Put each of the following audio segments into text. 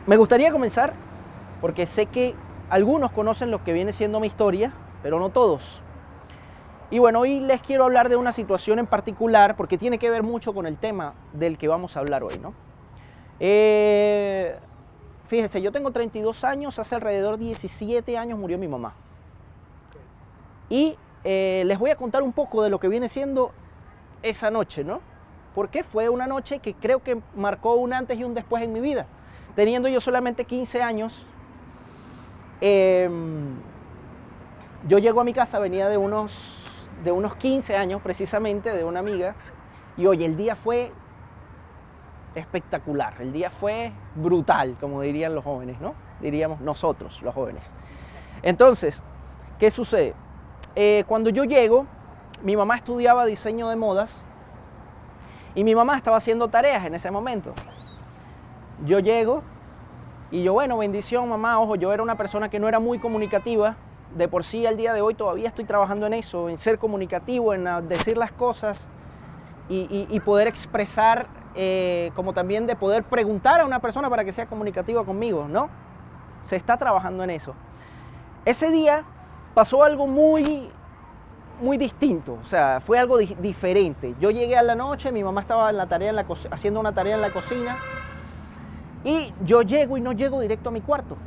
Me gustaría comenzar porque sé que algunos conocen lo que viene siendo mi historia, pero no todos. Y bueno, hoy les quiero hablar de una situación en particular porque tiene que ver mucho con el tema del que vamos a hablar hoy, ¿no? Fíjense, yo tengo 32 años, hace alrededor de 17 años murió mi mamá. Y les voy a contar un poco de lo que viene siendo esa noche, ¿no? Porque fue una noche que creo que marcó un antes y un después en mi vida. Teniendo yo solamente 15 años, yo llego a mi casa, venía de unos 15 años precisamente, de una amiga, y oye, el día fue espectacular, el día fue brutal, como dirían los jóvenes, ¿no? Diríamos nosotros, los jóvenes. Entonces, ¿qué sucede? Cuando yo llego, mi mamá estudiaba diseño de modas y mi mamá estaba haciendo tareas en ese momento. Yo llego y yo, bueno, bendición mamá, ojo, yo era una persona que no era muy comunicativa, de por sí al día de hoy todavía estoy trabajando en eso, en ser comunicativo, en decir las cosas y poder expresar, como también de poder preguntar a una persona para que sea comunicativa conmigo, ¿no? Se está trabajando en eso. Ese día pasó algo muy distinto, o sea, fue algo diferente. Yo llegué a la noche, mi mamá estaba en la tarea haciendo una tarea en la cocina y yo llego y no llego directo a mi cuarto,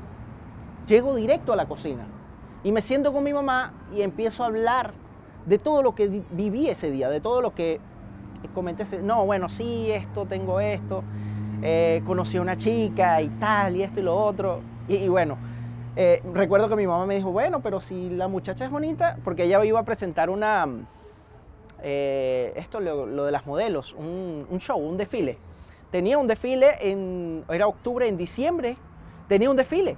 llego directo a la cocina y me siento con mi mamá y empiezo a hablar de todo lo que viví ese día, de todo lo que comenté. No, bueno, sí, tengo esto, conocí a una chica y tal, y esto y lo otro, y bueno. Recuerdo que mi mamá me dijo, bueno, pero si la muchacha es bonita, porque ella iba a presentar lo de las modelos, un show, un desfile. Tenía un desfile, era octubre, en diciembre, tenía un desfile.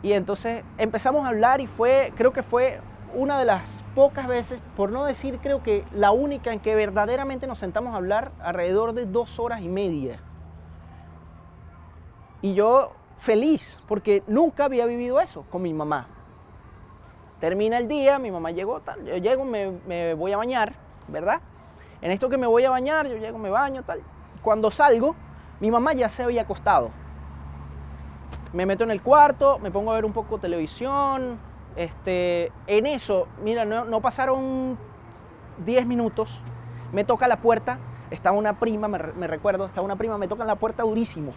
Y entonces empezamos a hablar y creo que fue una de las pocas veces, por no decir creo que la única en que verdaderamente nos sentamos a hablar alrededor de 2 horas y media. Y yo feliz, porque nunca había vivido eso con mi mamá. Termina el día, mi mamá llegó, tal, yo llego, me voy a bañar, ¿verdad? En esto que me voy a bañar, yo llego, me baño, tal. Cuando salgo, mi mamá ya se había acostado. Me meto en el cuarto, me pongo a ver un poco televisión. En eso, mira, no pasaron 10 minutos, me toca la puerta, estaba una prima, me recuerdo, estaba una prima, me toca la puerta durísimo.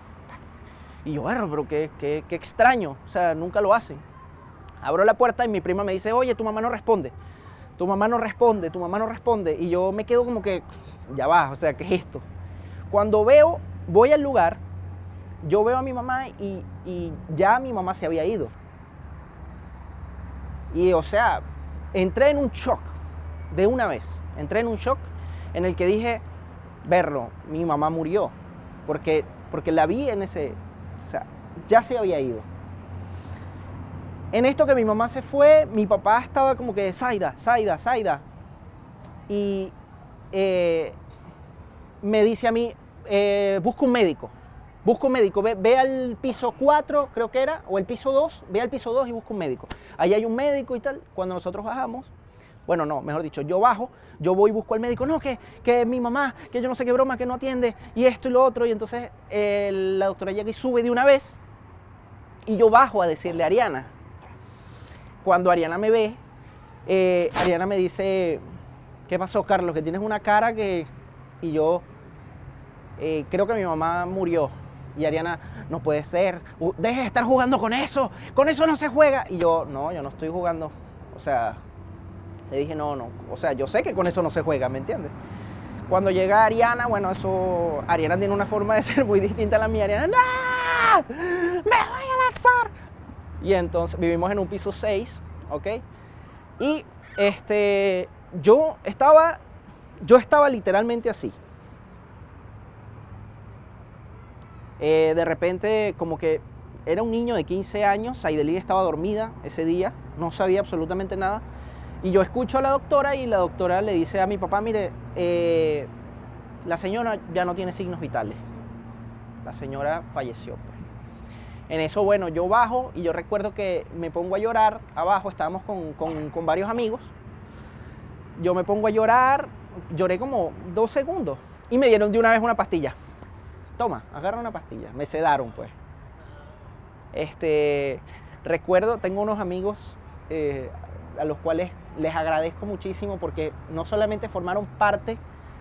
Y yo, bueno, pero qué extraño, o sea, nunca lo hacen. Abro la puerta y mi prima me dice, oye, tu mamá no responde, tu mamá no responde, tu mamá no responde. Y yo me quedo como que, ya va, o sea, ¿qué es esto? Cuando voy al lugar, yo veo a mi mamá y ya mi mamá se había ido. Y, o sea, entré en un shock, de una vez. Entré en un shock en el que dije, verlo, mi mamá murió, porque la vi en ese... O sea, ya se había ido. En esto que mi mamá se fue, mi papá estaba como que, Zaida. Y me dice a mí, busca un médico, ve al piso 4, creo que era, o el piso 2, ve al piso 2 y busca un médico. Ahí hay un médico y tal. Cuando nosotros bajamos, bueno, no, mejor dicho, yo bajo, yo voy y busco al médico, no, que mi mamá, que yo no sé qué broma, que no atiende, y esto y lo otro, y entonces la doctora llega y sube de una vez, y yo bajo a decirle a Ariana. Cuando Ariana me ve, Ariana me dice, ¿qué pasó, Carlos? Que tienes una cara que... Y yo, creo que mi mamá murió. Y Ariana, no puede ser, deje de estar jugando con eso no se juega. Y yo no estoy jugando, o sea... Le dije, no, o sea, yo sé que con eso no se juega, ¿me entiendes? Cuando llega Ariana, bueno, Ariana tiene una forma de ser muy distinta a la mía. Ariana, ¡no! ¡Me voy a lanzar! Y entonces vivimos en un piso 6, ¿ok? Y yo estaba literalmente así. De repente, como que era un niño de 15 años, Saidelin estaba dormida ese día, no sabía absolutamente nada. Y yo escucho a la doctora y la doctora le dice a mi papá, mire, la señora ya no tiene signos vitales. La señora falleció, pues. En eso, bueno, yo bajo y yo recuerdo que me pongo a llorar abajo, estábamos con varios amigos. Yo me pongo a llorar, lloré como 2 segundos y me dieron de una vez una pastilla. Toma, agarra una pastilla. Me sedaron, pues. Recuerdo, tengo unos amigos a los cuales les agradezco muchísimo porque no solamente formaron parte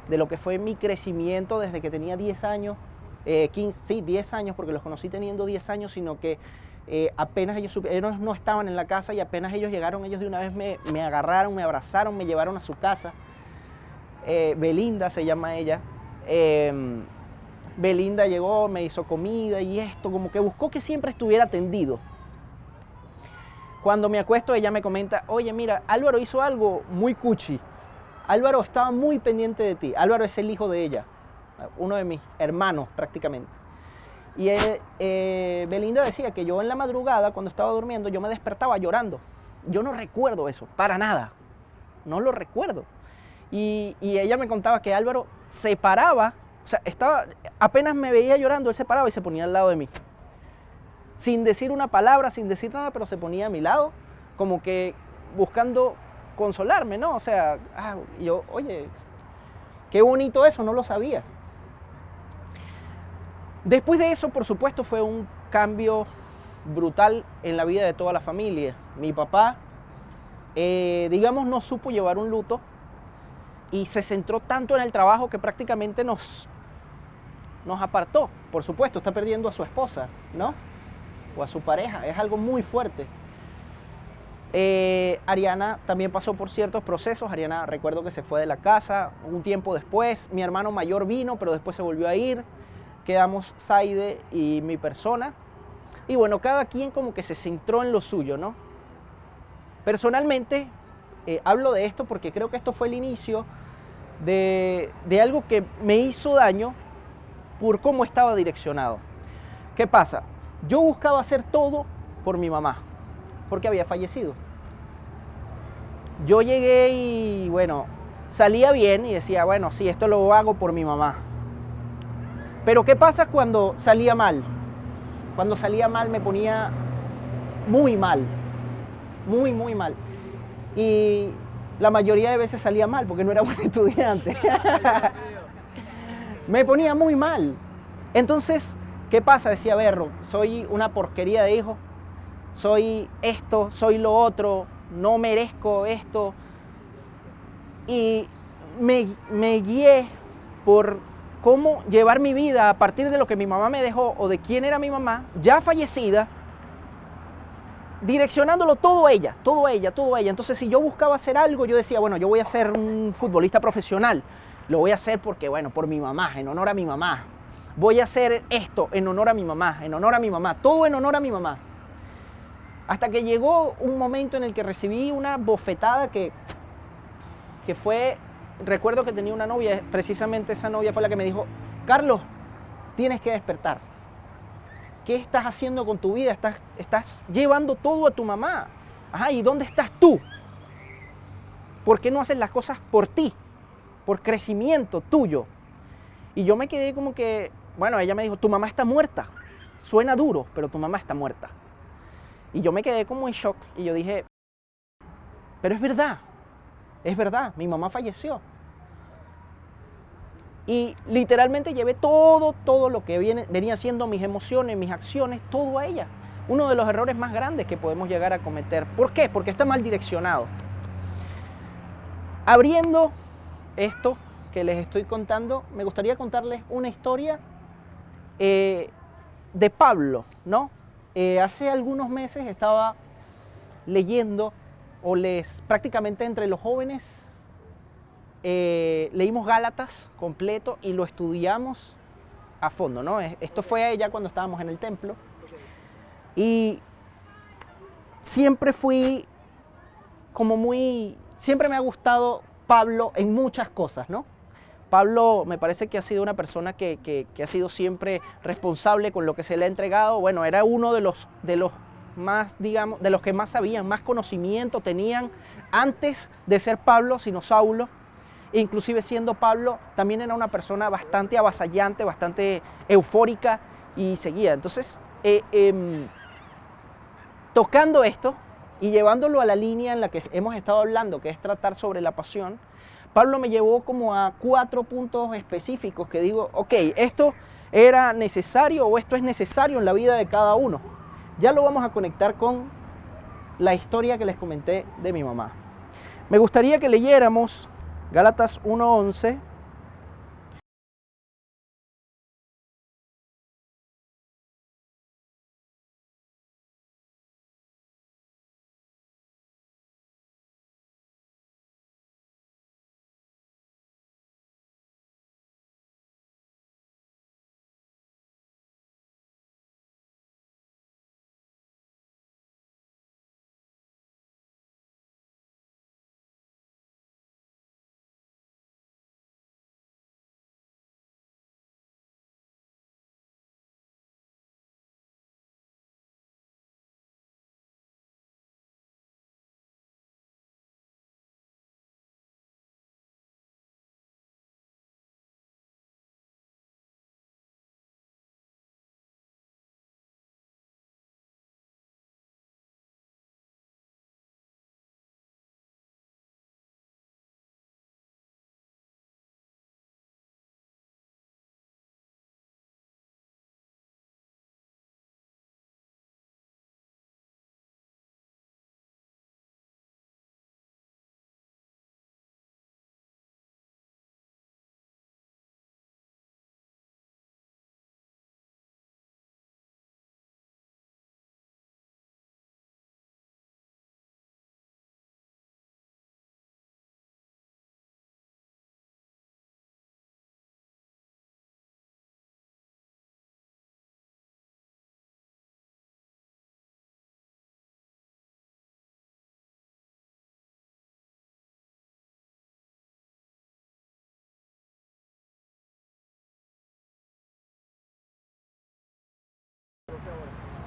de lo que fue mi crecimiento desde que tenía 10 años, 15, sí, 10 años, porque los conocí teniendo 10 años, sino que apenas ellos no estaban en la casa y apenas ellos llegaron, ellos de una vez me agarraron, me abrazaron, me llevaron a su casa. Belinda se llama ella. Belinda llegó, me hizo comida y esto, como que buscó que siempre estuviera atendido. Cuando me acuesto, ella me comenta, oye, mira, Álvaro hizo algo muy cuchi. Álvaro estaba muy pendiente de ti. Álvaro es el hijo de ella, uno de mis hermanos prácticamente. Y Belinda decía que yo en la madrugada, cuando estaba durmiendo, yo me despertaba llorando. Yo no recuerdo eso, para nada. No lo recuerdo. Y ella me contaba que Álvaro se paraba, o sea, apenas me veía llorando, él se paraba y se ponía al lado de mí. Sin decir una palabra, sin decir nada, pero se ponía a mi lado, como que buscando consolarme, ¿no? O sea, yo, oye, qué bonito eso, no lo sabía. Después de eso, por supuesto, fue un cambio brutal en la vida de toda la familia. Mi papá, digamos, no supo llevar un luto y se centró tanto en el trabajo que prácticamente nos apartó. Por supuesto, está perdiendo a su esposa, ¿no? O a su pareja, es algo muy fuerte. Ariana también pasó por ciertos procesos. Ariana, recuerdo que se fue de la casa un tiempo después. Mi hermano mayor vino, pero después se volvió a ir. Quedamos Saide y mi persona. Y bueno, cada quien como que se centró en lo suyo, ¿no? Personalmente, hablo de esto porque creo que esto fue el inicio de algo que me hizo daño por cómo estaba direccionado. ¿Qué pasa? Yo buscaba hacer todo por mi mamá, porque había fallecido. Yo llegué y, bueno, salía bien y decía, bueno, sí, esto lo hago por mi mamá. Pero ¿qué pasa cuando salía mal? Cuando salía mal me ponía muy mal, muy, muy mal. Y la mayoría de veces salía mal porque no era buen estudiante. Me ponía muy mal. Entonces, ¿qué pasa? Decía Berro, soy una porquería de hijo, soy esto, soy lo otro, no merezco esto. Y me guié por cómo llevar mi vida a partir de lo que mi mamá me dejó o de quién era mi mamá, ya fallecida, direccionándolo todo a ella, todo a ella, todo a ella. Entonces, si yo buscaba hacer algo, yo decía, bueno, yo voy a ser un futbolista profesional, lo voy a hacer porque, bueno, por mi mamá, en honor a mi mamá. Voy a hacer esto en honor a mi mamá, en honor a mi mamá, todo en honor a mi mamá. Hasta que llegó un momento en el que recibí una bofetada que fue, recuerdo que tenía una novia, precisamente esa novia fue la que me dijo, Carlos, tienes que despertar. ¿Qué estás haciendo con tu vida? Estás llevando todo a tu mamá. Ajá, ¿y dónde estás tú? ¿Por qué no haces las cosas por ti? Por crecimiento tuyo. Y yo me quedé como que, bueno, ella me dijo, tu mamá está muerta. Suena duro, pero tu mamá está muerta. Y yo me quedé como en shock y yo dije, pero es verdad, mi mamá falleció. Y literalmente llevé todo lo que venía siendo mis emociones, mis acciones, todo a ella. Uno de los errores más grandes que podemos llegar a cometer. ¿Por qué? Porque está mal direccionado. Abriendo esto que les estoy contando, me gustaría contarles una historia de Pablo, ¿no? Hace algunos meses estaba leyendo, prácticamente entre los jóvenes, leímos Gálatas completo y lo estudiamos a fondo, ¿no? Esto fue allá cuando estábamos en el templo. Y siempre siempre me ha gustado Pablo en muchas cosas, ¿no? Pablo me parece que ha sido una persona que ha sido siempre responsable con lo que se le ha entregado. Bueno, era uno de los más, digamos, de los que más sabían, más conocimiento tenían antes de ser Pablo, sino Saulo. E inclusive siendo Pablo, también era una persona bastante avasallante, bastante eufórica y seguía. Entonces, tocando esto y llevándolo a la línea en la que hemos estado hablando, que es tratar sobre la pasión, Pablo me llevó como a 4 puntos específicos que digo, ok, esto era necesario o esto es necesario en la vida de cada uno. ya lo vamos a conectar con la historia que les comenté de mi mamá. Me gustaría que leyéramos Gálatas 1:11.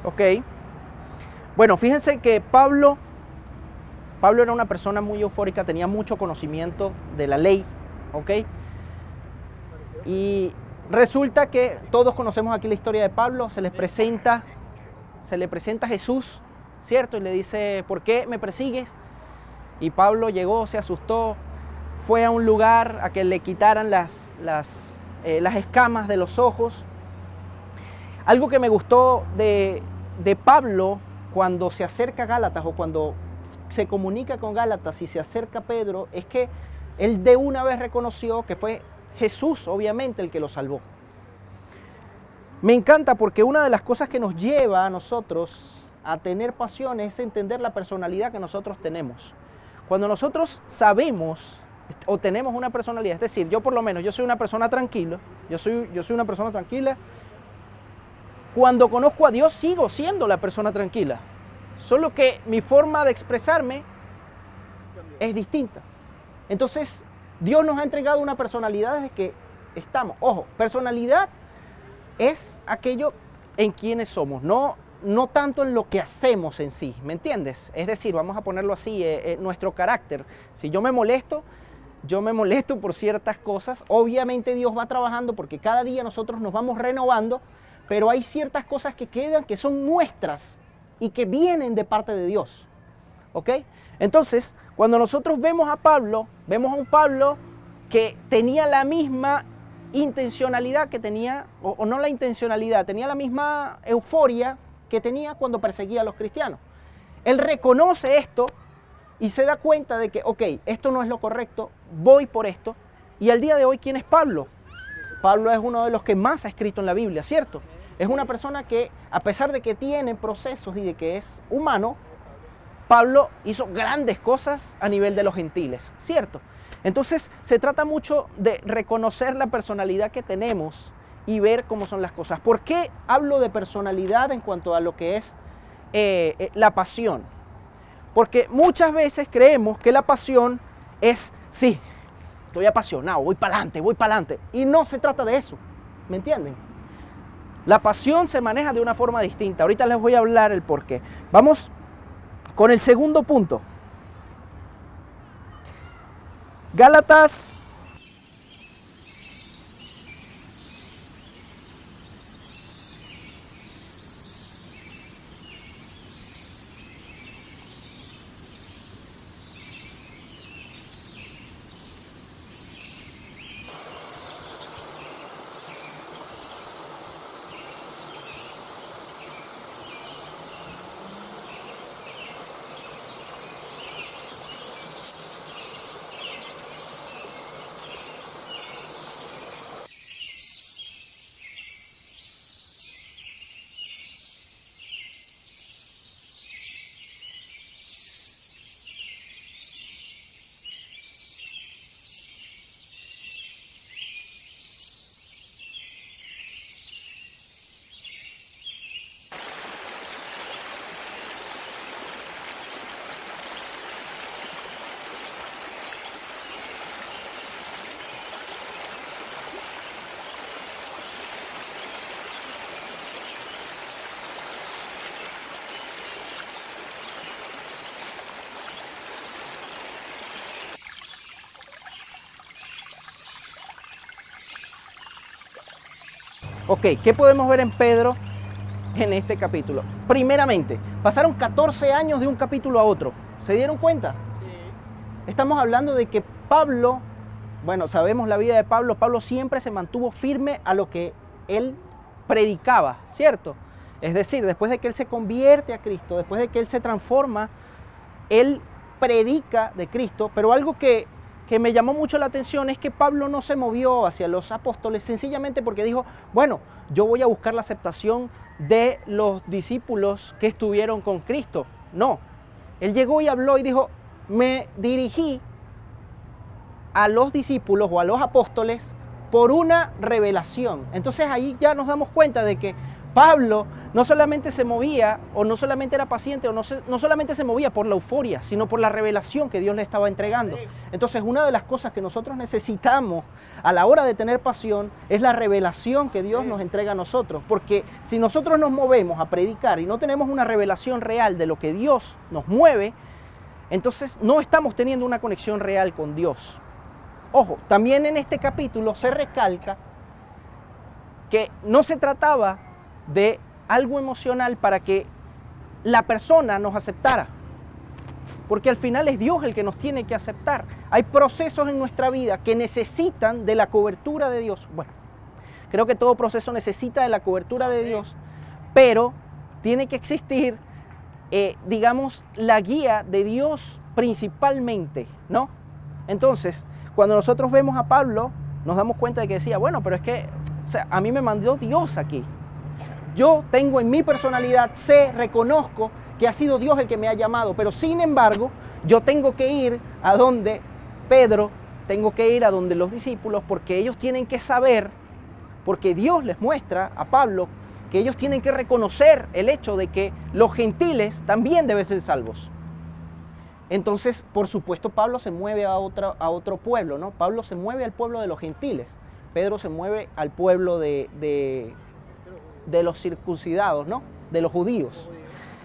Ok. Bueno, fíjense que Pablo era una persona muy eufórica, tenía mucho conocimiento de la ley, ¿ok? Y resulta que todos conocemos aquí la historia de Pablo, se le presenta a Jesús, ¿cierto? Y le dice, ¿por qué me persigues? Y Pablo llegó, se asustó, fue a un lugar a que le quitaran las escamas de los ojos. Algo que me gustó de Pablo cuando se acerca a Gálatas o cuando se comunica con Gálatas y se acerca a Pedro es que él de una vez reconoció que fue Jesús, obviamente, el que lo salvó. Me encanta porque una de las cosas que nos lleva a nosotros a tener pasiones es entender la personalidad que nosotros tenemos. Cuando nosotros sabemos o tenemos una personalidad, es decir, yo por lo menos, yo soy una persona tranquila, yo soy una persona tranquila. Cuando conozco a Dios sigo siendo la persona tranquila, solo que mi forma de expresarme es distinta. Entonces, Dios nos ha entregado una personalidad desde que estamos. Ojo, personalidad es aquello en quienes somos, no tanto en lo que hacemos en sí, ¿me entiendes? Es decir, vamos a ponerlo así, nuestro carácter. Si yo me molesto por ciertas cosas. Obviamente Dios va trabajando porque cada día nosotros nos vamos renovando, pero hay ciertas cosas que quedan, que son nuestras y que vienen de parte de Dios. ¿Ok? Entonces, cuando nosotros vemos a un Pablo que tenía la misma intencionalidad que tenía, o no la intencionalidad, tenía la misma euforia que tenía cuando perseguía a los cristianos. Él reconoce esto y se da cuenta de que, ok, esto no es lo correcto, voy por esto. Y al día de hoy, ¿quién es Pablo? Pablo es uno de los que más ha escrito en la Biblia, ¿cierto? Es una persona que, a pesar de que tiene procesos y de que es humano, Pablo hizo grandes cosas a nivel de los gentiles, ¿cierto? Entonces, se trata mucho de reconocer la personalidad que tenemos y ver cómo son las cosas. ¿Por qué hablo de personalidad en cuanto a lo que es la pasión? Porque muchas veces creemos que la pasión es, sí, estoy apasionado, voy para adelante. Y no se trata de eso, ¿me entienden? La pasión se maneja de una forma distinta. Ahorita les voy a hablar el por qué. Vamos con el segundo punto. Gálatas Ok, ¿qué podemos ver en Pedro en este capítulo? Primeramente, pasaron 14 años de un capítulo a otro. ¿Se dieron cuenta? Sí. Estamos hablando de que Pablo, bueno, sabemos la vida de Pablo. Pablo siempre se mantuvo firme a lo que él predicaba, ¿cierto? Es decir, después de que él se convierte a Cristo, después de que él se transforma, él predica de Cristo, pero algo que me llamó mucho la atención es que Pablo no se movió hacia los apóstoles sencillamente porque dijo, bueno, yo voy a buscar la aceptación de los discípulos que estuvieron con Cristo. No, él llegó y habló y dijo, me dirigí a los discípulos o a los apóstoles por una revelación. Entonces ahí ya nos damos cuenta de que Pablo no solamente se movía o no solamente era paciente o no solamente se movía por la euforia, sino por la revelación que Dios le estaba entregando. Entonces una de las cosas que nosotros necesitamos a la hora de tener pasión es la revelación que Dios nos entrega a nosotros. Porque si nosotros nos movemos a predicar y no tenemos una revelación real de lo que Dios nos mueve, entonces no estamos teniendo una conexión real con Dios. Ojo, también en este capítulo se recalca que no se trataba de algo emocional para que la persona nos aceptara. Porque al final es Dios el que nos tiene que aceptar. Hay procesos en nuestra vida que necesitan de la cobertura de Dios. Bueno, creo que todo proceso necesita de la cobertura de Dios, pero tiene que existir, digamos, la guía de Dios principalmente, ¿no? Entonces, cuando nosotros vemos a Pablo, nos damos cuenta de que decía, bueno, pero es que, o sea, a mí me mandó Dios aquí. Yo tengo en mi personalidad, reconozco que ha sido Dios el que me ha llamado, pero sin embargo, yo tengo que ir a donde Pedro, tengo que ir a donde los discípulos, porque ellos tienen que saber, porque Dios les muestra a Pablo que ellos tienen que reconocer el hecho de que los gentiles también deben ser salvos. Entonces, por supuesto, Pablo se mueve a otro pueblo, ¿no? Pablo se mueve al pueblo de los gentiles, Pedro se mueve al pueblo de los circuncidados, ¿no? De los judíos.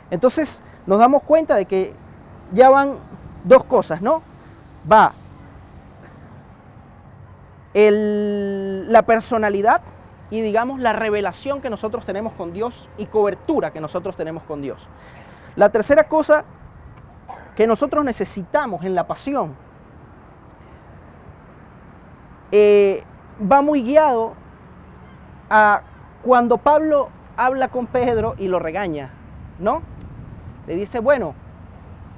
Entonces nos damos cuenta de que ya van dos cosas, ¿no? Va la personalidad y digamos la revelación que nosotros tenemos con Dios y cobertura que nosotros tenemos con Dios. La tercera cosa que nosotros necesitamos en la pasión va muy guiado a cuando Pablo habla con Pedro y lo regaña, ¿no? Le dice, bueno,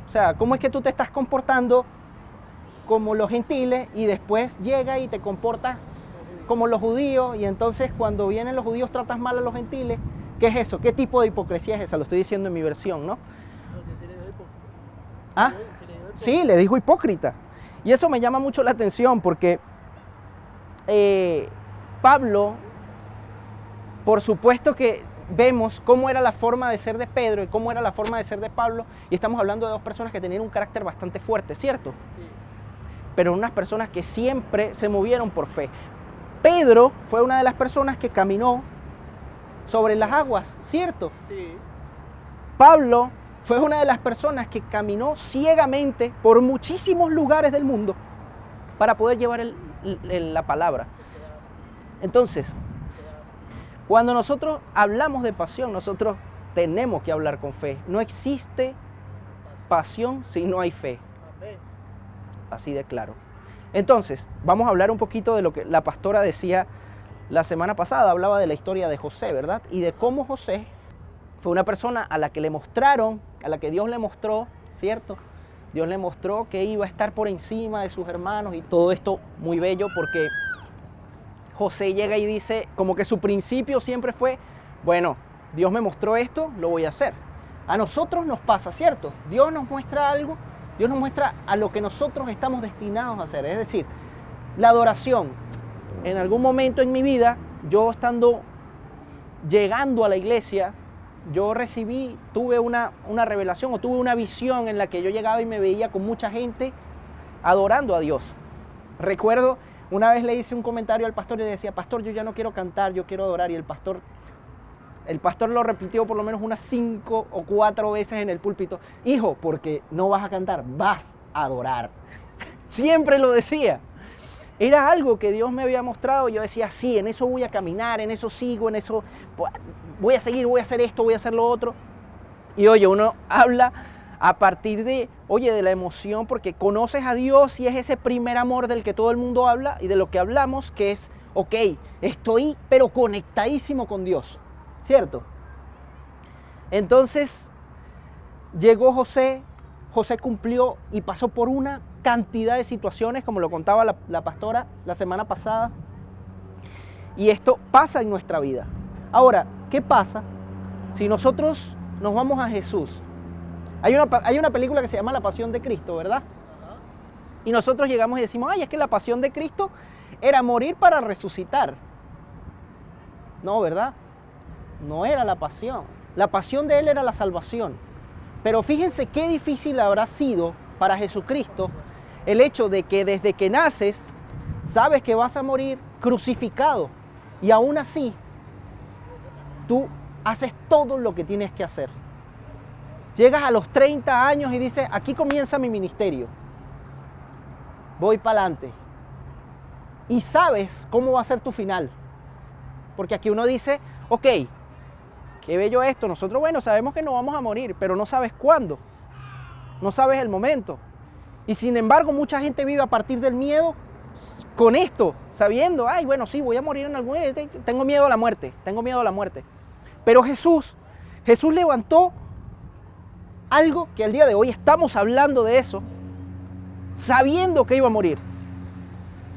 o sea, ¿cómo es que tú te estás comportando como los gentiles y después llega y te comportas como los judíos y entonces cuando vienen los judíos tratas mal a los gentiles? ¿Qué es eso? ¿Qué tipo de hipocresía es esa? Lo estoy diciendo en mi versión, ¿no? ¿Ah? Sí, le dijo hipócrita. Y eso me llama mucho la atención porque Pablo, por supuesto que vemos cómo era la forma de ser de Pedro y cómo era la forma de ser de Pablo, y estamos hablando de dos personas que tenían un carácter bastante fuerte, ¿cierto? Sí. Pero unas personas que siempre se movieron por fe. Pedro fue una de las personas que caminó sobre las aguas, ¿cierto? Sí. Pablo fue una de las personas que caminó ciegamente por muchísimos lugares del mundo para poder llevar la palabra. Entonces, cuando nosotros hablamos de pasión, nosotros tenemos que hablar con fe. No existe pasión si no hay fe. Así de claro. Entonces, vamos a hablar un poquito de lo que la pastora decía la semana pasada. Hablaba de la historia de José, ¿verdad? Y de cómo José fue una persona a la que le mostraron, a la que Dios le mostró, ¿cierto? Dios le mostró que iba a estar por encima de sus hermanos y todo esto muy bello porque José llega y dice, como que su principio siempre fue, bueno, Dios me mostró esto, lo voy a hacer. A nosotros nos pasa, ¿cierto? Dios nos muestra algo, Dios nos muestra a lo que nosotros estamos destinados a hacer. Es decir, la adoración. En algún momento en mi vida, yo llegando a la iglesia, yo tuve una revelación o tuve una visión en la que yo llegaba y me veía con mucha gente adorando a Dios. Recuerdo, una vez le hice un comentario al pastor y le decía, pastor, yo ya no quiero cantar, yo quiero adorar. Y el pastor lo repitió por lo menos unas 5 o 4 veces en el púlpito. Hijo, porque no vas a cantar, vas a adorar. Siempre lo decía. Era algo que Dios me había mostrado. Yo decía, sí, en eso voy a caminar, en eso sigo, en eso voy a seguir, voy a hacer esto, voy a hacer lo otro. Y oye, uno habla a partir de, de la emoción, porque conoces a Dios y es ese primer amor del que todo el mundo habla y de lo que hablamos, que es, estoy pero conectadísimo con Dios, ¿cierto? Entonces llegó José cumplió y pasó por una cantidad de situaciones, como lo contaba la pastora la semana pasada, y esto pasa en nuestra vida. Ahora, ¿qué pasa si nosotros nos vamos a Jesús? Hay una película que se llama La Pasión de Cristo, ¿verdad? Y nosotros llegamos y decimos, es que la pasión de Cristo era morir para resucitar. No, ¿verdad? No era la pasión. La pasión de Él era la salvación. Pero fíjense qué difícil habrá sido para Jesucristo el hecho de que desde que naces sabes que vas a morir crucificado y aún así tú haces todo lo que tienes que hacer. Llegas a los 30 años y dices, aquí comienza mi ministerio. Voy para adelante. Y sabes cómo va a ser tu final. Porque aquí uno dice, qué bello esto. Nosotros, sabemos que no vamos a morir, pero no sabes cuándo. No sabes el momento. Y sin embargo, mucha gente vive a partir del miedo con esto, sabiendo, sí, voy a morir en algún día. Tengo miedo a la muerte, Pero Jesús levantó algo que al día de hoy estamos hablando de eso, sabiendo que iba a morir.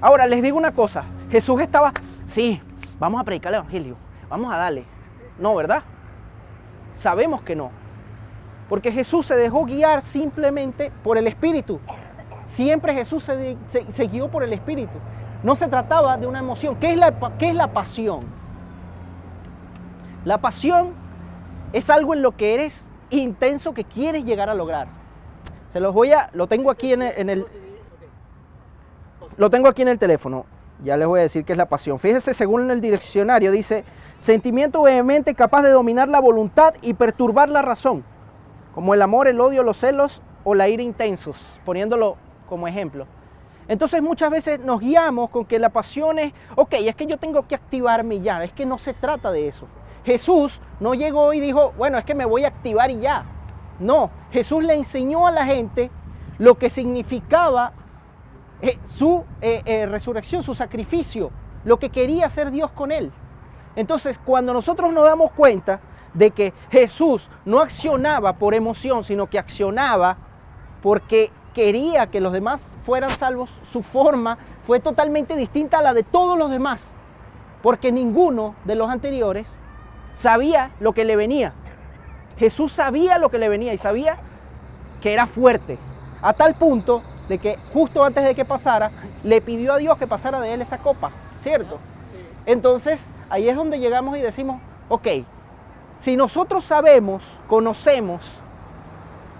Ahora, les digo una cosa. Jesús estaba, sí, vamos a predicar el evangelio, vamos a darle. No, ¿verdad? Sabemos que no. Porque Jesús se dejó guiar simplemente por el Espíritu. Siempre Jesús se guió por el Espíritu. No se trataba de una emoción. ¿Qué es la pasión? La pasión es algo en lo que eres intenso, que quieres llegar a lograr. Lo tengo aquí lo tengo aquí en el teléfono. Ya les voy a decir qué es la pasión. Fíjense, según el diccionario, dice, sentimiento vehemente capaz de dominar la voluntad y perturbar la razón, como el amor, el odio, los celos o la ira intensos, poniéndolo como ejemplo. Entonces muchas veces nos guiamos con que la pasión es, es que yo tengo que activarme ya. Es que no se trata de eso. Jesús no llegó y dijo, es que me voy a activar y ya. No, Jesús le enseñó a la gente lo que significaba su resurrección, su sacrificio, lo que quería hacer Dios con él. Entonces, cuando nosotros nos damos cuenta de que Jesús no accionaba por emoción, sino que accionaba porque quería que los demás fueran salvos, su forma fue totalmente distinta a la de todos los demás, porque ninguno de los anteriores sabía lo que le venía. Jesús sabía lo que le venía y sabía que era fuerte, a tal punto de que justo antes de que pasara, le pidió a Dios que pasara de él esa copa, ¿cierto? Entonces, ahí es donde llegamos y decimos, si nosotros conocemos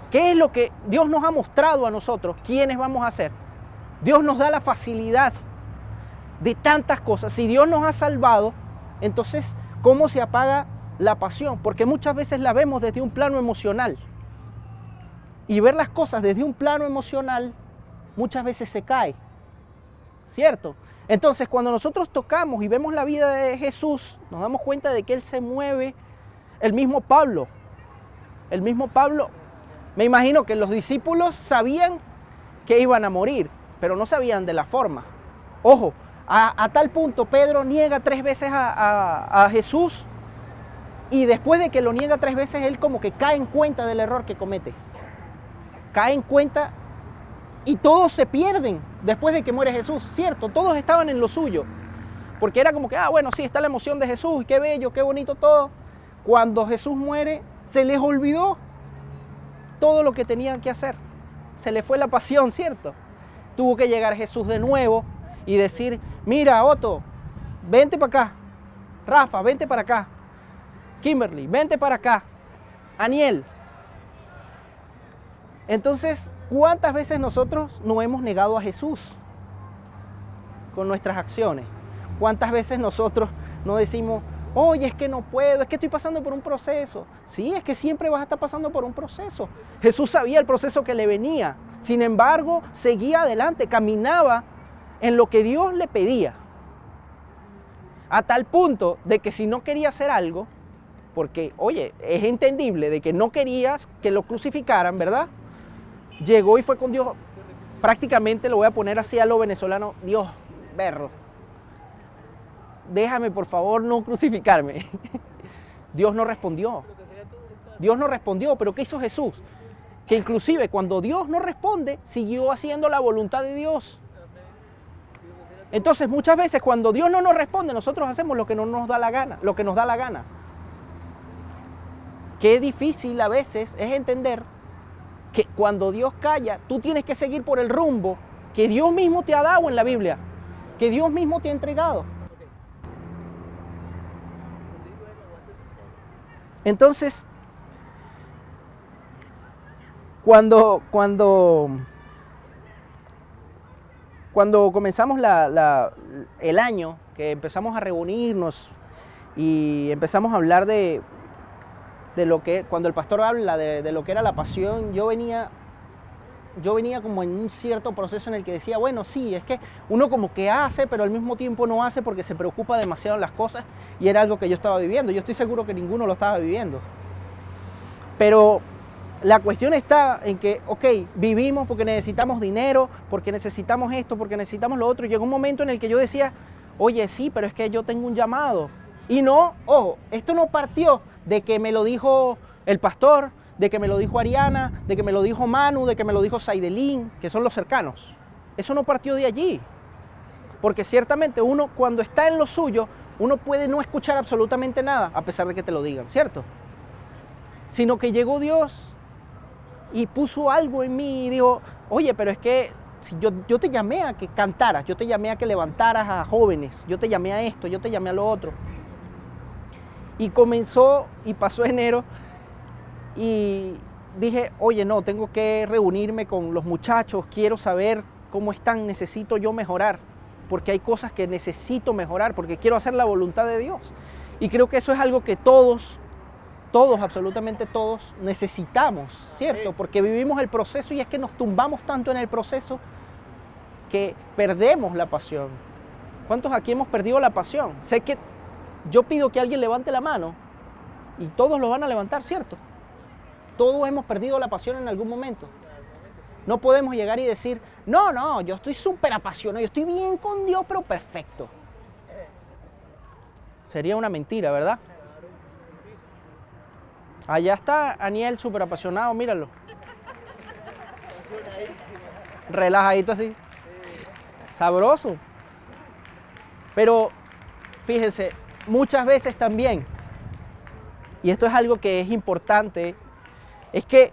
qué es lo que Dios nos ha mostrado a nosotros, quiénes vamos a ser. Dios nos da la facilidad de tantas cosas. Si Dios nos ha salvado, entonces, ¿cómo se apaga la pasión? Porque muchas veces la vemos desde un plano emocional. Y ver las cosas desde un plano emocional muchas veces se cae, ¿cierto? Entonces, cuando nosotros tocamos y vemos la vida de Jesús, nos damos cuenta de que Él se mueve. El mismo Pablo, me imagino que los discípulos sabían que iban a morir, pero no sabían de la forma. Ojo, a tal punto Pedro niega 3 veces a Jesús, y después de que lo niega 3 veces, él como que cae en cuenta del error que comete. Cae en cuenta y todos se pierden después de que muere Jesús, ¿cierto? Todos estaban en lo suyo, porque era como que, sí, está la emoción de Jesús, qué bello, qué bonito todo. Cuando Jesús muere, se les olvidó todo lo que tenían que hacer. Se les fue la pasión, ¿cierto? Tuvo que llegar Jesús de nuevo y decir, mira, Otto, vente para acá. Rafa, vente para acá. Kimberly, vente para acá. Aniel. Entonces, ¿cuántas veces nosotros no hemos negado a Jesús con nuestras acciones? ¿Cuántas veces nosotros no decimos, oye, es que no puedo, es que estoy pasando por un proceso? Sí, es que siempre vas a estar pasando por un proceso. Jesús sabía el proceso que le venía. Sin embargo, seguía adelante, caminaba en lo que Dios le pedía. A tal punto de que si no quería hacer algo, porque, oye, es entendible de que no querías que lo crucificaran, ¿verdad? Llegó y fue con Dios, prácticamente lo voy a poner así a lo venezolano: Dios, berro, déjame por favor no crucificarme. Dios no respondió. Dios no respondió, pero ¿qué hizo Jesús? Que inclusive cuando Dios no responde, siguió haciendo la voluntad de Dios. Entonces muchas veces cuando Dios no nos responde, nosotros hacemos lo que no nos da la gana, lo que nos da la gana. Qué difícil a veces es entender que cuando Dios calla, tú tienes que seguir por el rumbo que Dios mismo te ha dado en la Biblia, que Dios mismo te ha entregado. Entonces, cuando comenzamos el año, que empezamos a reunirnos y empezamos a hablar de lo que, cuando el pastor habla de lo que era la pasión, yo venía como en un cierto proceso en el que decía, bueno, sí, es que uno como que hace, pero al mismo tiempo no hace porque se preocupa demasiado en las cosas, y era algo que yo estaba viviendo. Yo estoy seguro que ninguno lo estaba viviendo. Pero la cuestión está en que, ok, vivimos porque necesitamos dinero, porque necesitamos esto, porque necesitamos lo otro. Y llegó un momento en el que yo decía, oye, sí, pero es que yo tengo un llamado. Y no, ojo, esto no partió de que me lo dijo el pastor, de que me lo dijo Ariana, de que me lo dijo Manu, de que me lo dijo Saidelín, que son los cercanos. Eso no partió de allí. Porque ciertamente uno, cuando está en lo suyo, uno puede no escuchar absolutamente nada, a pesar de que te lo digan, ¿cierto? Sino que llegó Dios y puso algo en mí y dijo, oye, pero es que si yo te llamé a que cantaras, yo te llamé a que levantaras a jóvenes, yo te llamé a esto, yo te llamé a lo otro. Y comenzó y pasó enero y dije, oye, no, tengo que reunirme con los muchachos, quiero saber cómo están, necesito yo mejorar, porque hay cosas que necesito mejorar, porque quiero hacer la voluntad de Dios. Y creo que eso es algo que todos, absolutamente todos, necesitamos, ¿cierto? Porque vivimos el proceso y es que nos tumbamos tanto en el proceso que perdemos la pasión. ¿Cuántos aquí hemos perdido la pasión? Sé que yo pido que alguien levante la mano y todos lo van a levantar, ¿cierto? Todos hemos perdido la pasión en algún momento. No podemos llegar y decir, no, yo estoy súper apasionado, yo estoy bien con Dios, pero perfecto. Sería una mentira, ¿verdad? Allá está Aniel, súper apasionado, míralo. Relajadito así. Sabroso. Pero, fíjense, muchas veces también, y esto es algo que es importante, es que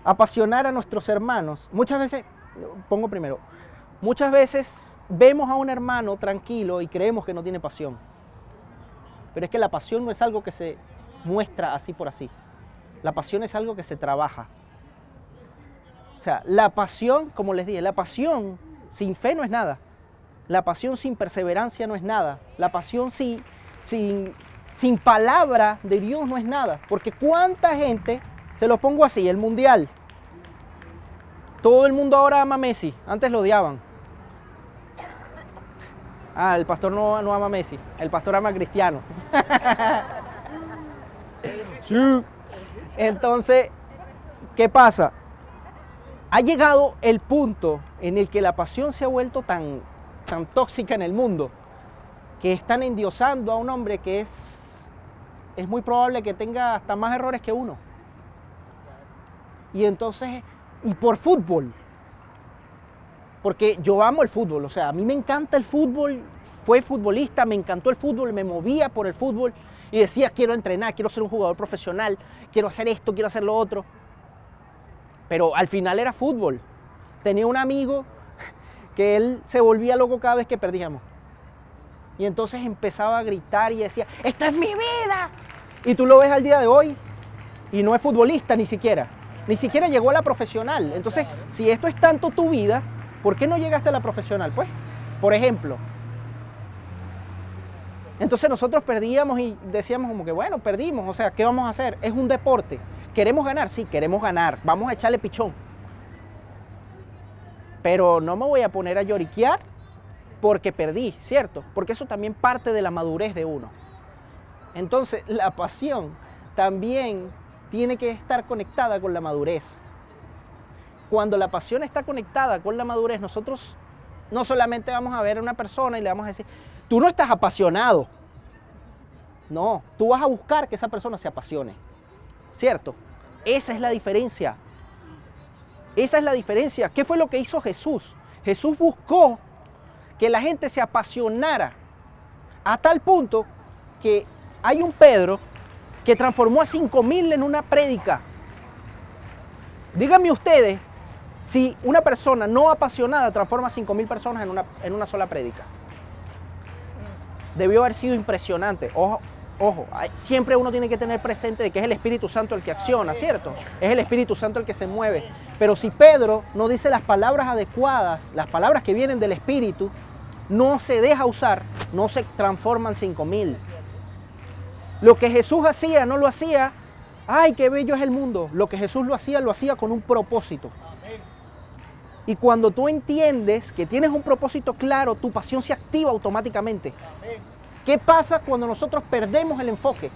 apasionar a nuestros hermanos, muchas veces vemos a un hermano tranquilo y creemos que no tiene pasión. Pero es que la pasión no es algo que se muestra así por así. La pasión es algo que se trabaja. O sea, la pasión, como les dije, la pasión sin fe no es nada. La pasión sin perseverancia no es nada. La pasión sin palabra de Dios no es nada. Porque cuánta gente, se lo pongo así, el mundial. Todo el mundo ahora ama a Messi, antes lo odiaban. Ah, el pastor no ama a Messi, el pastor ama a Cristiano. Sí. Entonces, ¿qué pasa? Ha llegado el punto en el que la pasión se ha vuelto tan tóxica en el mundo, que están endiosando a un hombre que es muy probable que tenga hasta más errores que uno. Y entonces, y por fútbol, porque yo amo el fútbol, o sea, a mí me encanta el fútbol, fue futbolista, me encantó el fútbol, me movía por el fútbol y decía, quiero entrenar, quiero ser un jugador profesional, quiero hacer esto, quiero hacer lo otro. Pero al final era fútbol. Tenía un amigo que él se volvía loco cada vez que perdíamos. Y entonces empezaba a gritar y decía, ¡esta es mi vida! Y tú lo ves al día de hoy y no es futbolista ni siquiera. Ni siquiera llegó a la profesional. Entonces, si esto es tanto tu vida, ¿por qué no llegaste a la profesional? Pues, por ejemplo. Entonces nosotros perdíamos y decíamos como que, bueno, perdimos. O sea, ¿qué vamos a hacer? Es un deporte. ¿Queremos ganar? Sí, queremos ganar. Vamos a echarle pichón. pero no me voy a poner a lloriquear porque perdí, ¿cierto? Porque eso también parte de la madurez de uno. Entonces, la pasión también tiene que estar conectada con la madurez. Cuando la pasión está conectada con la madurez, nosotros no solamente vamos a ver a una persona y le vamos a decir, tú no estás apasionado. No, tú vas a buscar que esa persona se apasione, ¿cierto? Esa es la diferencia. Esa es la diferencia. ¿Qué fue lo que hizo Jesús? Jesús buscó que la gente se apasionara a tal punto que hay un Pedro que transformó a 5,000 en una prédica. Díganme ustedes si una persona no apasionada transforma a 5,000 personas en una sola prédica. Debió haber sido impresionante. Ojo, siempre uno tiene que tener presente de que es el Espíritu Santo el que acciona, ¿cierto? Es el Espíritu Santo el que se mueve. Pero si Pedro no dice las palabras adecuadas, las palabras que vienen del Espíritu, no se deja usar, no se transforman 5,000. Lo que Jesús hacía, no lo hacía, ¡ay, qué bello es el mundo! Lo que Jesús lo hacía con un propósito. Y cuando tú entiendes que tienes un propósito claro, tu pasión se activa automáticamente. ¿Qué pasa cuando nosotros perdemos el enfoque?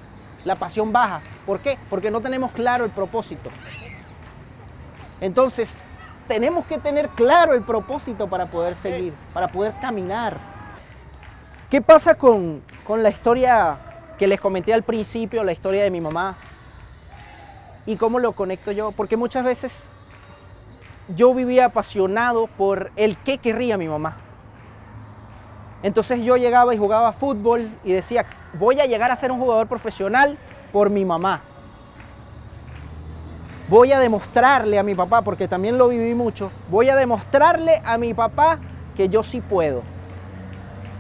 La pasión baja. ¿Por qué? Porque no tenemos claro el propósito. Entonces, tenemos que tener claro el propósito para poder seguir, para poder caminar. ¿Qué pasa con la historia que les comenté al principio, la historia de mi mamá? ¿Y cómo lo conecto yo? Porque muchas veces yo vivía apasionado por el qué querría mi mamá. Entonces yo llegaba y jugaba fútbol y decía, voy a llegar a ser un jugador profesional por mi mamá. Voy a demostrarle a mi papá, porque también lo viví mucho, voy a demostrarle a mi papá que yo sí puedo.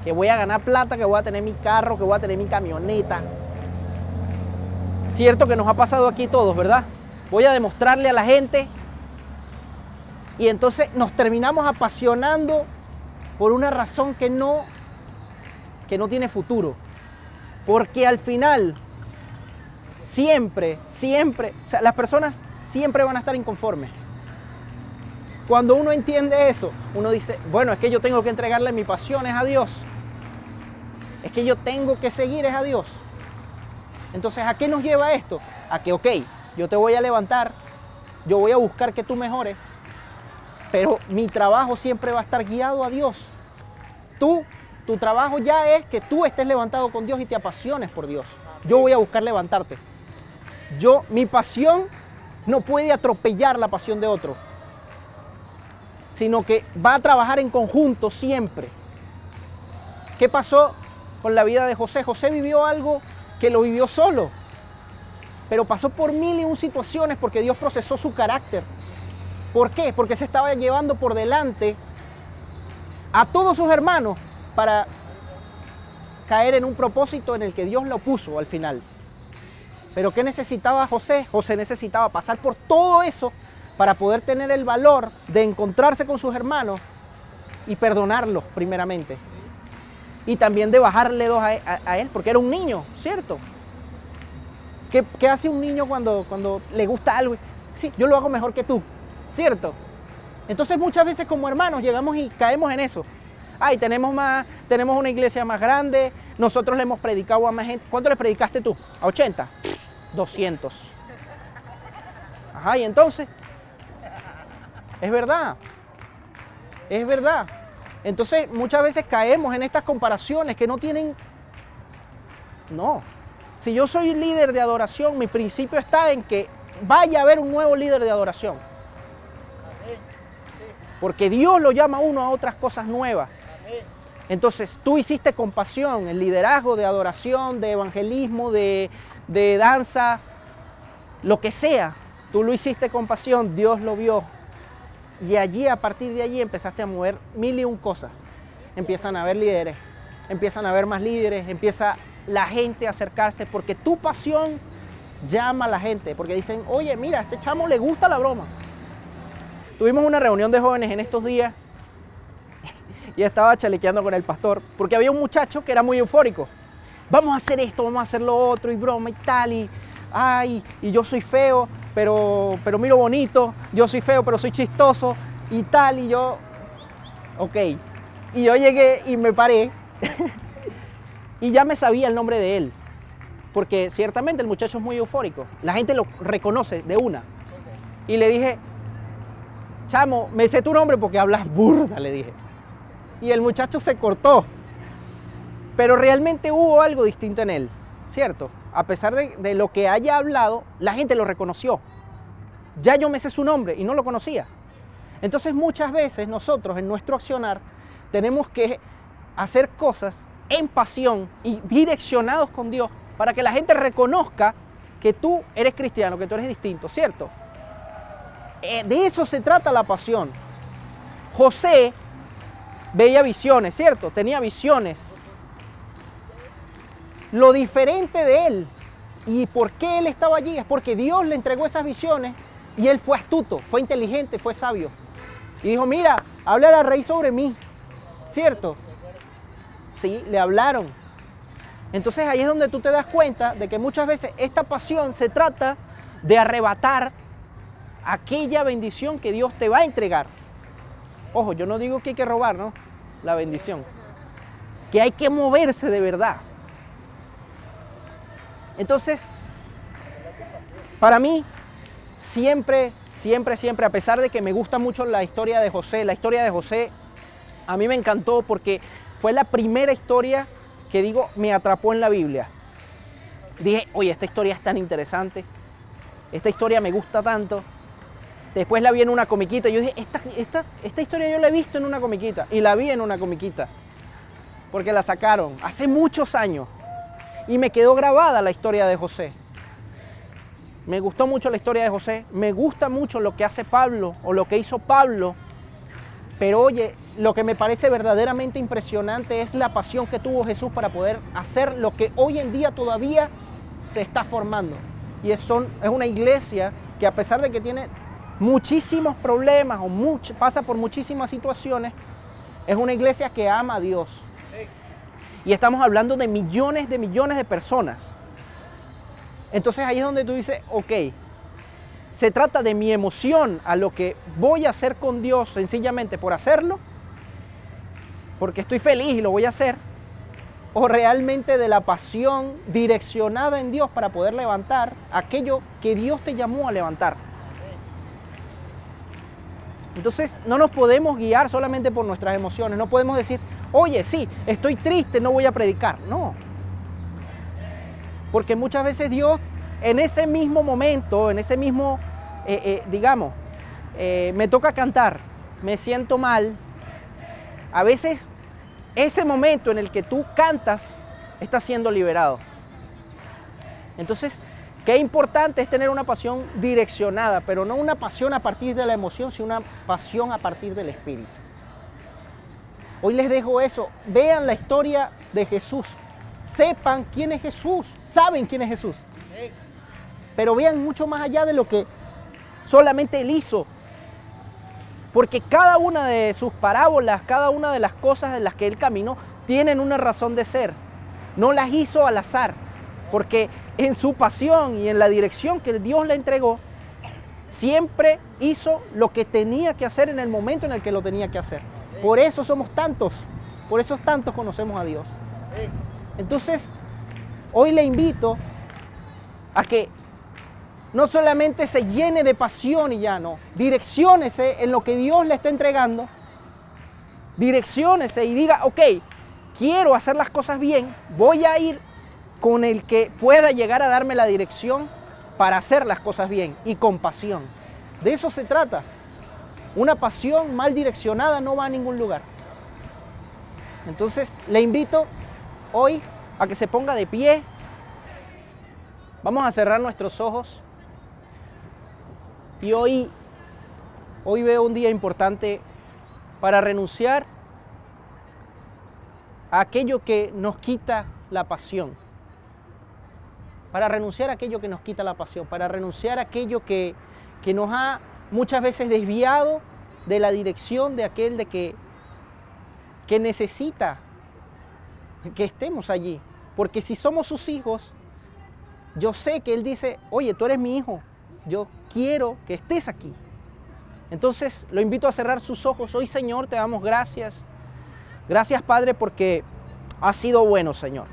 Que voy a ganar plata, que voy a tener mi carro, que voy a tener mi camioneta. Cierto que nos ha pasado aquí todos, ¿verdad? Voy a demostrarle a la gente. Y entonces nos terminamos apasionando por una razón que no tiene futuro. Porque al final, siempre, o sea, las personas siempre van a estar inconformes. Cuando uno entiende eso, uno dice, bueno, es que yo tengo que entregarle mi pasión a Dios. Es que yo tengo que seguir a Dios. Entonces, ¿a qué nos lleva esto? A que, ok, yo te voy a levantar, yo voy a buscar que tú mejores, pero mi trabajo siempre va a estar guiado a Dios. Tu trabajo ya es que tú estés levantado con Dios y te apasiones por Dios. Yo voy a buscar levantarte. Mi pasión no puede atropellar la pasión de otro, sino que va a trabajar en conjunto siempre. ¿Qué pasó con la vida de José? José vivió algo que lo vivió solo, pero pasó por 1001 situaciones porque Dios procesó su carácter. ¿Por qué? Porque se estaba llevando por delante a todos sus hermanos para caer en un propósito en el que Dios lo puso al final. Pero ¿qué necesitaba José? José necesitaba pasar por todo eso para poder tener el valor de encontrarse con sus hermanos y perdonarlos primeramente. Y también de bajarle dos a él, porque era un niño, ¿cierto? ¿Qué hace un niño cuando le gusta algo? Sí, yo lo hago mejor que tú, ¿cierto? Entonces muchas veces como hermanos llegamos y caemos en eso. Ay, tenemos una iglesia más grande, nosotros le hemos predicado a más gente. ¿Cuánto le predicaste tú? ¿A 80? 200. Ajá, y entonces, es verdad. Entonces muchas veces caemos en estas comparaciones que no tienen... No. Si yo soy líder de adoración, mi principio está en que vaya a haber un nuevo líder de adoración. Porque Dios lo llama a uno a otras cosas nuevas. Entonces tú hiciste con pasión el liderazgo de adoración, de evangelismo, de danza, lo que sea. Tú lo hiciste con pasión, Dios lo vio. Y allí, a partir de allí, empezaste a mover 1001 cosas. Empiezan a haber líderes, empiezan a haber más líderes, empieza la gente a acercarse porque tu pasión llama a la gente. Porque dicen, oye, mira, a este chamo le gusta la broma. Tuvimos una reunión de jóvenes en estos días y estaba chalequeando con el pastor porque había un muchacho que era muy eufórico. Vamos a hacer esto, vamos a hacer lo otro y broma y tal y yo soy feo, pero miro bonito, yo soy feo, pero soy chistoso y tal y yo Ok. Y yo llegué y me paré y ya me sabía el nombre de él. Porque ciertamente el muchacho es muy eufórico. La gente lo reconoce de una. Y le dije, chamo, me sé tu nombre porque hablas burda, le dije. Y el muchacho se cortó. Pero realmente hubo algo distinto en él, ¿cierto? A pesar de lo que haya hablado, la gente lo reconoció. Ya yo me sé su nombre y no lo conocía. Entonces muchas veces nosotros en nuestro accionar tenemos que hacer cosas en pasión y direccionados con Dios para que la gente reconozca que tú eres cristiano, que tú eres distinto, ¿cierto? De eso se trata la pasión. José veía visiones, ¿cierto? Tenía visiones. Lo diferente de él y por qué él estaba allí es porque Dios le entregó esas visiones y él fue astuto, fue inteligente, fue sabio. Y dijo, mira, habla al rey sobre mí, ¿cierto? Sí, le hablaron. Entonces ahí es donde tú te das cuenta de que muchas veces esta pasión se trata de arrebatar aquella bendición que Dios te va a entregar. Ojo, yo no digo que hay que robar, ¿no? La bendición. Que hay que moverse de verdad. Entonces, para mí, siempre, a pesar de que me gusta mucho la historia de José a mí me encantó porque fue la primera historia que digo, me atrapó en la Biblia. Dije, oye, esta historia es tan interesante, esta historia me gusta tanto. Después la vi en una comiquita y yo dije, esta historia yo la he visto en una comiquita y la vi en una comiquita porque la sacaron hace muchos años y me quedó grabada la historia de José. Me gustó mucho la historia de José, me gusta mucho lo que hace Pablo o lo que hizo Pablo, pero oye, lo que me parece verdaderamente impresionante es la pasión que tuvo Jesús para poder hacer lo que hoy en día todavía se está formando. Y es una iglesia que a pesar de que tiene muchísimos problemas o pasa por muchísimas situaciones, es una iglesia que ama a Dios. Y estamos hablando de millones de personas. Entonces ahí es donde tú dices, ok, se trata de mi emoción a lo que voy a hacer con Dios sencillamente por hacerlo, porque estoy feliz y lo voy a hacer, o realmente de la pasión direccionada en Dios para poder levantar aquello que Dios te llamó a levantar. Entonces no nos podemos guiar solamente por nuestras emociones, no podemos decir, oye, sí, estoy triste, no voy a predicar. No, porque muchas veces Dios en ese mismo momento, en ese mismo, me toca cantar, me siento mal. A veces ese momento en el que tú cantas está siendo liberado. Entonces, qué importante es tener una pasión direccionada, pero no una pasión a partir de la emoción, sino una pasión a partir del Espíritu. Hoy les dejo eso. Vean la historia de Jesús. Sepan quién es Jesús. Saben quién es Jesús. Pero vean mucho más allá de lo que solamente Él hizo. Porque cada una de sus parábolas, cada una de las cosas en las que Él caminó, tienen una razón de ser. No las hizo al azar. Porque en su pasión y en la dirección que Dios le entregó, siempre hizo lo que tenía que hacer en el momento en el que lo tenía que hacer. Por eso somos tantos, por eso tantos conocemos a Dios. Entonces, hoy le invito a que no solamente se llene de pasión y ya no, direcciónese en lo que Dios le está entregando, direcciónese y diga, ok, quiero hacer las cosas bien, voy a ir con el que pueda llegar a darme la dirección para hacer las cosas bien y con pasión. De eso se trata. Una pasión mal direccionada no va a ningún lugar. Entonces, le invito hoy a que se ponga de pie. Vamos a cerrar nuestros ojos. Y hoy veo un día importante para renunciar a aquello que nos quita la pasión. Para renunciar a aquello que nos quita la pasión. Para renunciar a aquello que nos ha muchas veces desviado de la dirección de aquel de que necesita que estemos allí. Porque si somos sus hijos, yo sé que Él dice, oye, tú eres mi hijo, yo quiero que estés aquí. Entonces lo invito a cerrar sus ojos. Hoy, Señor, te damos gracias. Gracias, Padre, porque has sido bueno, Señor.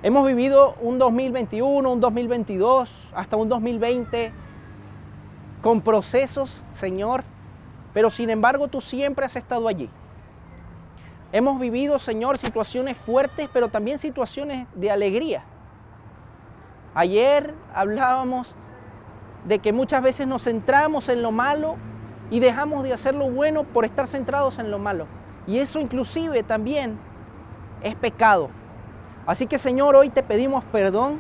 Hemos vivido un 2021, un 2022, hasta un 2020 con procesos, Señor, pero sin embargo tú siempre has estado allí. Hemos vivido, Señor, situaciones fuertes, pero también situaciones de alegría. Ayer hablábamos de que muchas veces nos centramos en lo malo y dejamos de hacer lo bueno por estar centrados en lo malo. Y eso inclusive también es pecado. Así que, Señor, hoy te pedimos perdón.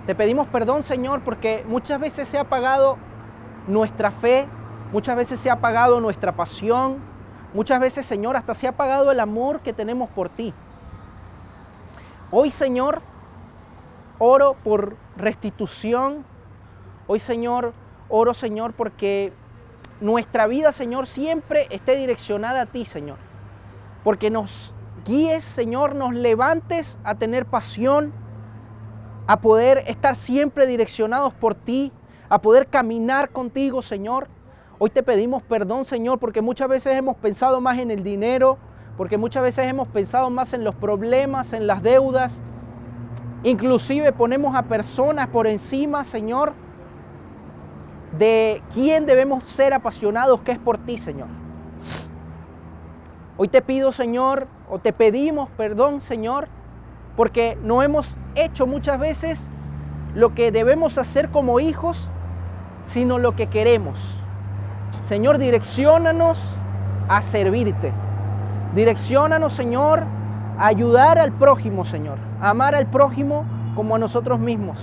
Te pedimos perdón, Señor, porque muchas veces se ha apagado nuestra fe, muchas veces se ha apagado nuestra pasión, muchas veces, Señor, hasta se ha apagado el amor que tenemos por ti. Hoy, Señor, oro por restitución. Hoy, Señor, oro, Señor, porque nuestra vida, Señor, siempre esté direccionada a ti, Señor. Porque nos guíes, Señor, nos levantes a tener pasión, a poder estar siempre direccionados por ti, a poder caminar contigo, Señor. Hoy te pedimos perdón, Señor, porque muchas veces hemos pensado más en el dinero, porque muchas veces hemos pensado más en los problemas, en las deudas. Inclusive ponemos a personas por encima, Señor, de quién debemos ser apasionados, que es por ti, Señor. Hoy te pido, Señor, o te pedimos perdón, Señor, porque no hemos hecho muchas veces lo que debemos hacer como hijos, sino lo que queremos. Señor, direcciónanos a servirte. Direcciónanos, Señor, a ayudar al prójimo, Señor. A amar al prójimo como a nosotros mismos.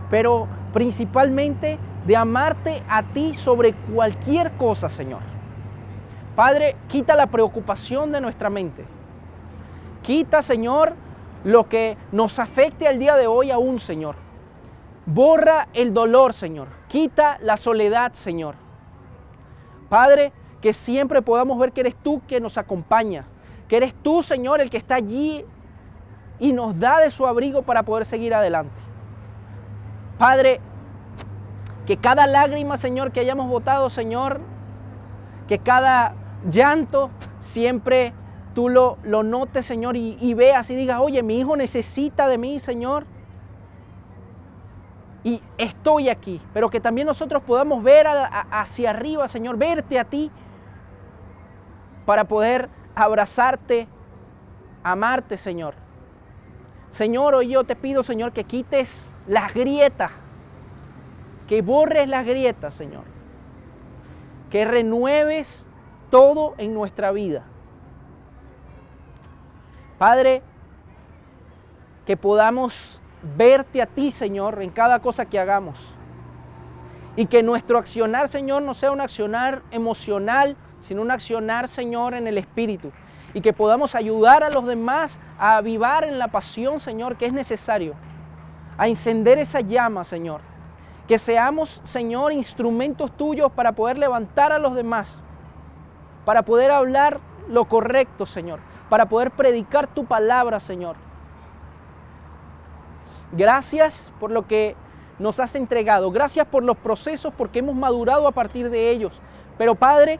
Pero principalmente de amarte a ti sobre cualquier cosa, Señor. Padre, quita la preocupación de nuestra mente. Quita, Señor, lo que nos afecte al día de hoy aún, Señor. Borra el dolor, Señor. Quita la soledad, Señor. Padre, que siempre podamos ver que eres tú quien nos acompaña. Que eres tú, Señor, el que está allí y nos da de su abrigo para poder seguir adelante. Padre, que cada lágrima, Señor, que hayamos botado, Señor, que cada llanto siempre tú lo notes, Señor, y veas y digas, oye, mi hijo necesita de mí, Señor, y estoy aquí. Pero que también nosotros podamos ver hacia arriba, Señor, verte a ti, para poder abrazarte, amarte, Señor. Señor, hoy yo te pido, Señor, que quites las grietas, que borres las grietas, Señor, que renueves todo en nuestra vida. Padre, que podamos verte a ti, Señor, en cada cosa que hagamos. Y que nuestro accionar, Señor, no sea un accionar emocional, sino un accionar, Señor, en el Espíritu. Y que podamos ayudar a los demás a avivar en la pasión, Señor, que es necesario. A encender esa llama, Señor. Que seamos, Señor, instrumentos tuyos para poder levantar a los demás. Para poder hablar lo correcto, Señor. Para poder predicar tu palabra, Señor. Gracias por lo que nos has entregado. Gracias por los procesos, porque hemos madurado a partir de ellos. Pero, Padre,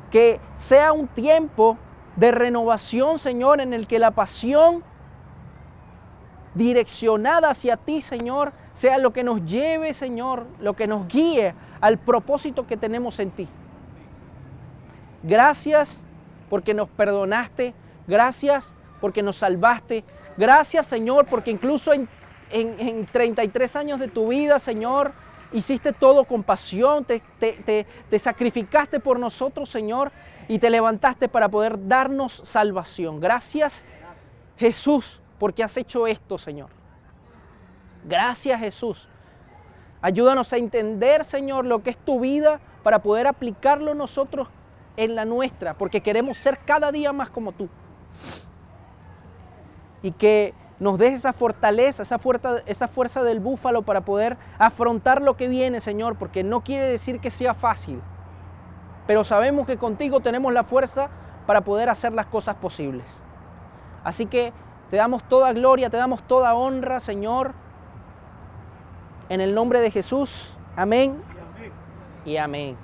que sea un tiempo de renovación, Señor, en el que la pasión direccionada hacia ti, Señor, sea lo que nos lleve, Señor, lo que nos guíe al propósito que tenemos en ti. Gracias porque nos perdonaste. Gracias porque nos salvaste. Gracias, Señor, porque incluso en 33 años de tu vida, Señor, hiciste todo con pasión, te sacrificaste por nosotros, Señor, y te levantaste para poder darnos salvación. Gracias, Jesús, porque has hecho esto, Señor. Gracias, Jesús. Ayúdanos a entender, Señor, lo que es tu vida para poder aplicarlo nosotros en la nuestra, porque queremos ser cada día más como tú. Y que nos des esa fortaleza, esa fuerza del búfalo para poder afrontar lo que viene, Señor, porque no quiere decir que sea fácil, pero sabemos que contigo tenemos la fuerza para poder hacer las cosas posibles. Así que te damos toda gloria, te damos toda honra, Señor, en el nombre de Jesús. Amén y amén.